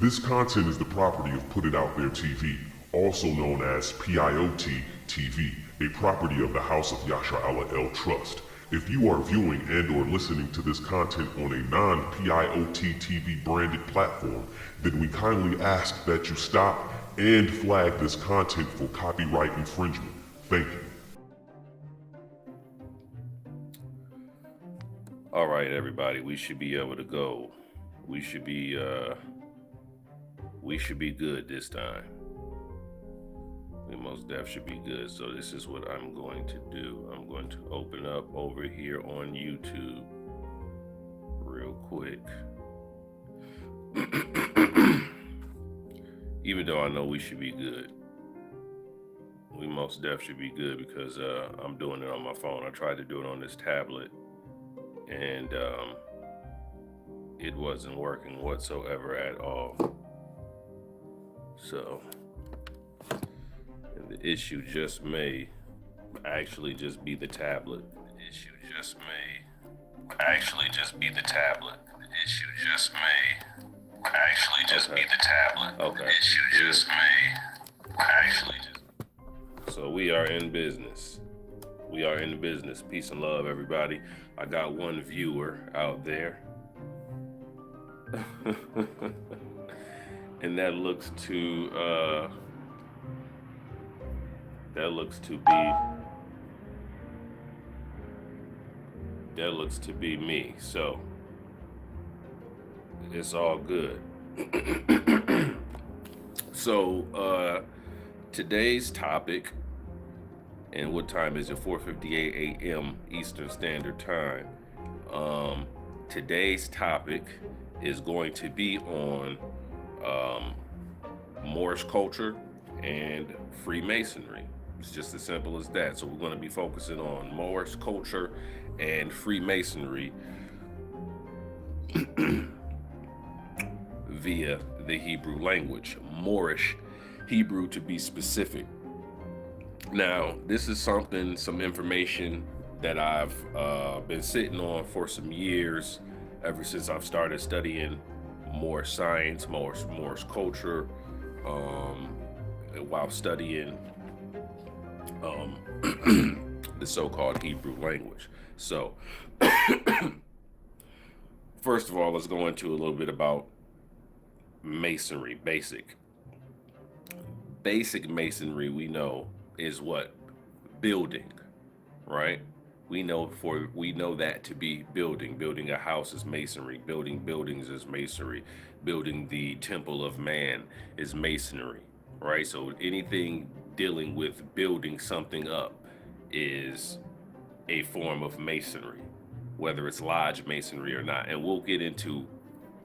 This content is the property of Put It Out There TV, also known as p.i.o.t TV, a property of the House of Yasha El Trust. If you are viewing and or listening to this content on a non-p.i.o.t TV branded platform, then we kindly ask that you stop and flag this content for copyright infringement. Thank you. All right, everybody, we should be able to go. We should be good this time. We most definitely should be good. So this is what I'm going to do. I'm going to open up over here on YouTube real quick. Even though I know we should be good. We most definitely should be good because I'm doing it on my phone. I tried to do it on this tablet and it wasn't working whatsoever at all. So, and the issue just may actually just be the tablet. The issue just may actually just be the tablet. The issue just may actually just be the tablet. Okay. The issue just may actually just. So we are in business. We are in business. Peace and love, everybody. I got one viewer out there. And that looks to be me. So it's all good. So today's topic, and what time is it? 4:58 a.m. Eastern Standard Time. Today's topic is going to be on Moorish culture and Freemasonry. It's just as simple as that. So we're going to be focusing on Moorish culture and Freemasonry via the Hebrew language, Moorish Hebrew to be specific. Now, this is some information that I've been sitting on for some years, ever since I've started studying Moorish science, Moorish culture, while studying the so-called Hebrew language. So, first of all, let's go into a little bit about masonry, basic masonry. We know is what? Building, right? We know that to be building a house is masonry, building buildings is masonry, building the temple of man is masonry, right? So anything dealing with building something up is a form of masonry, whether it's lodge masonry or not. And we'll get into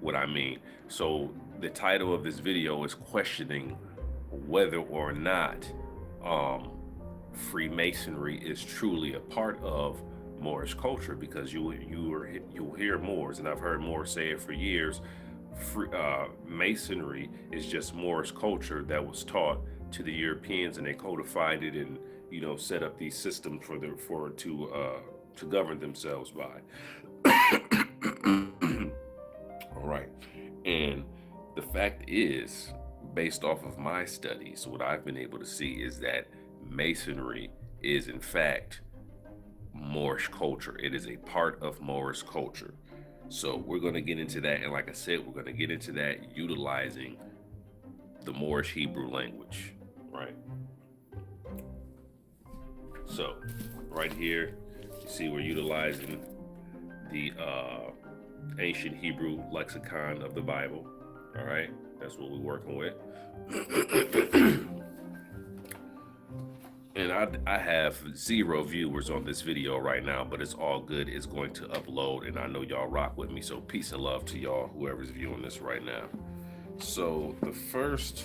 what I mean. So the title of this video is questioning whether or not Freemasonry is truly a part of Moorish culture, because you'll hear Moors, and I've heard Moors say it for years. Masonry is just Moorish culture that was taught to the Europeans, and they codified it and set up these systems to govern themselves by. All right, and the fact is, based off of my studies, what I've been able to see is that Masonry is in fact Moorish culture. It is a part of Moorish culture. So we're going to get into that, and like I said, we're going to get into that utilizing the Moorish Hebrew language, right? So right here, you see we're utilizing the ancient Hebrew lexicon of the Bible. All right, that's what we're working with. And I have 0 viewers on this video right now, but it's all good. It's going to upload, and I know y'all rock with me. So peace and love to y'all, whoever's viewing this right now. So the first,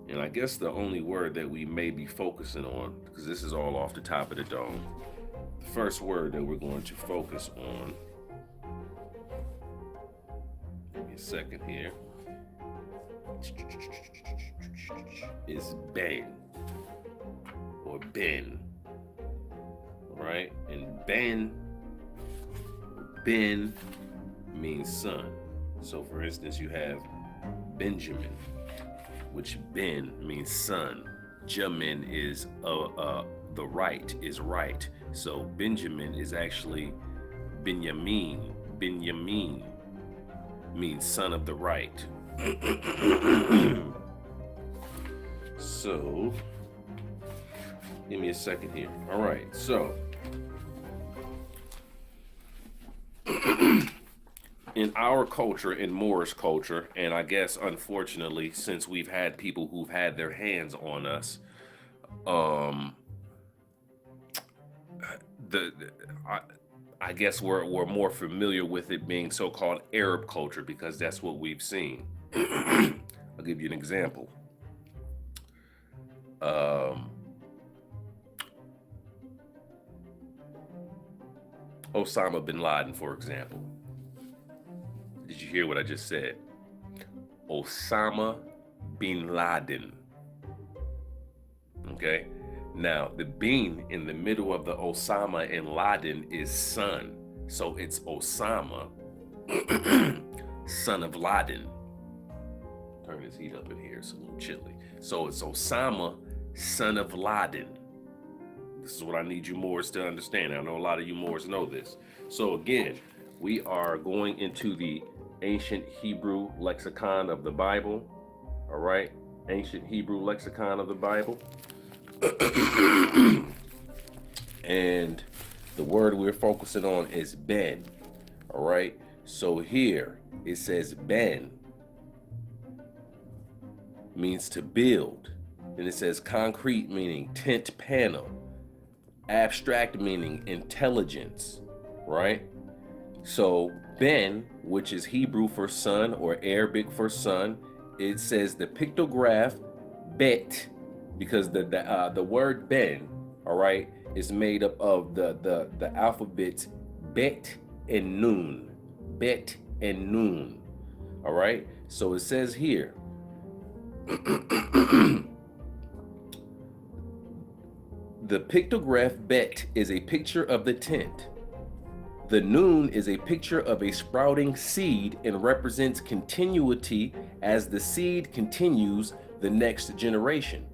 and I guess the only word that we may be focusing on, because this is all off the top of the dome, the first word that we're going to focus on, give me a second here, is Ben. Or Ben, right? And Ben means son. So for instance, you have Benjamin, which Ben means son. Jamin is the right, is right. So Benjamin is actually Benjamin. Benjamin means son of the right. So, give me a second here. All right, so in our culture, in Moorish culture, and I guess unfortunately, since we've had people who've had their hands on us, I guess we're more familiar with it being so-called Arab culture because that's what we've seen. I'll give you an example. Osama bin Laden, for example. Did you hear what I just said? Osama bin Laden. Okay? Now, the bin in the middle of the Osama and Laden is son. So it's Osama, son of Laden. Turn this heat up in here, it's a little chilly. So it's Osama, son of Laden. This is what I need you Moors to understand. I know a lot of you Moors know this. So again, we are going into the ancient Hebrew lexicon of the Bible. All right? Ancient Hebrew lexicon of the Bible. And the word we're focusing on is ben. All right? So here it says ben means to build. Then it says concrete meaning tent panel. Abstract meaning intelligence, right? So ben, which is Hebrew for son or Arabic for son, it says the pictograph bet, because the word ben, all right, is made up of the alphabets bet and nun, bet and nun, all right? So it says here, the pictograph bet is a picture of the tent. The noon is a picture of a sprouting seed and represents continuity as the seed continues the next generation.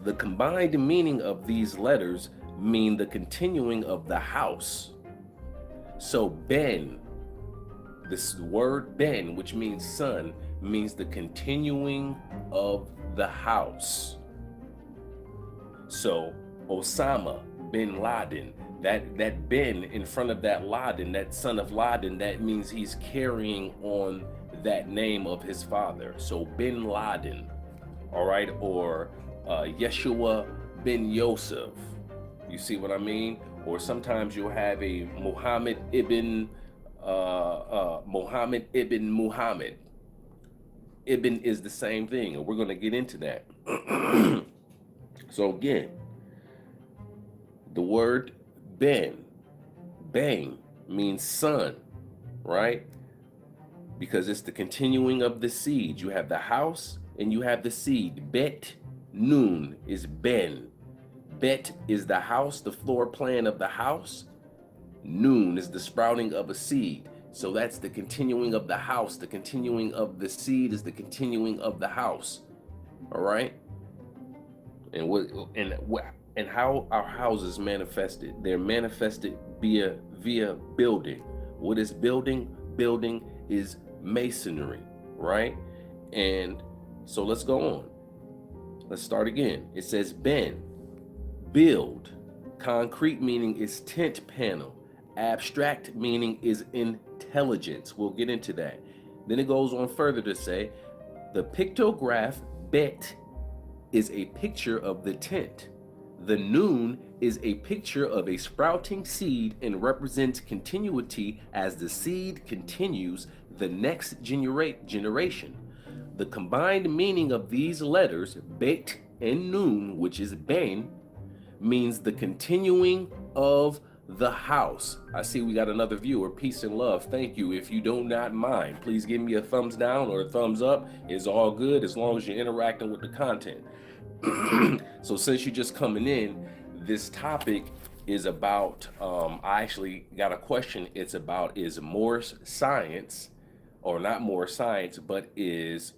The combined meaning of these letters mean the continuing of the house. So ben, this word ben, which means son, means the continuing of the house. So Osama bin Laden, that bin in front of that Laden, that son of Laden, that means he's carrying on that name of his father. So bin Laden, all right, or Yeshua bin Yosef. You see what I mean? Or sometimes you'll have a Muhammad ibn Muhammad. Ibn is the same thing, and we're going to get into that. So again, the word ben, bang, means son, right? Because it's the continuing of the seed. You have the house and you have the seed. Bet, noon is ben. Bet is the house, the floor plan of the house. Noon is the sprouting of a seed. So that's the continuing of the house. The continuing of the seed is the continuing of the house. All right? And how our houses manifested? They're manifested via building. What is building? Building is masonry, right? And so let's go on. Let's start again. It says ben, build. Concrete meaning is tent panel. Abstract meaning is intelligence. We'll get into that. Then it goes on further to say the pictograph bet is a picture of the tent. The noon is a picture of a sprouting seed and represents continuity as the seed continues the next generation. The combined meaning of these letters, bet and noon, which is ben, means the continuing of the house. I see we got another viewer. Peace and love. Thank you. If you do not mind, please give me a thumbs down or a thumbs up. It's all good as long as you're interacting with the content. So since you're just coming in, this topic is about, I actually got a question. It's about, is Moorish science, or not Moorish science, but is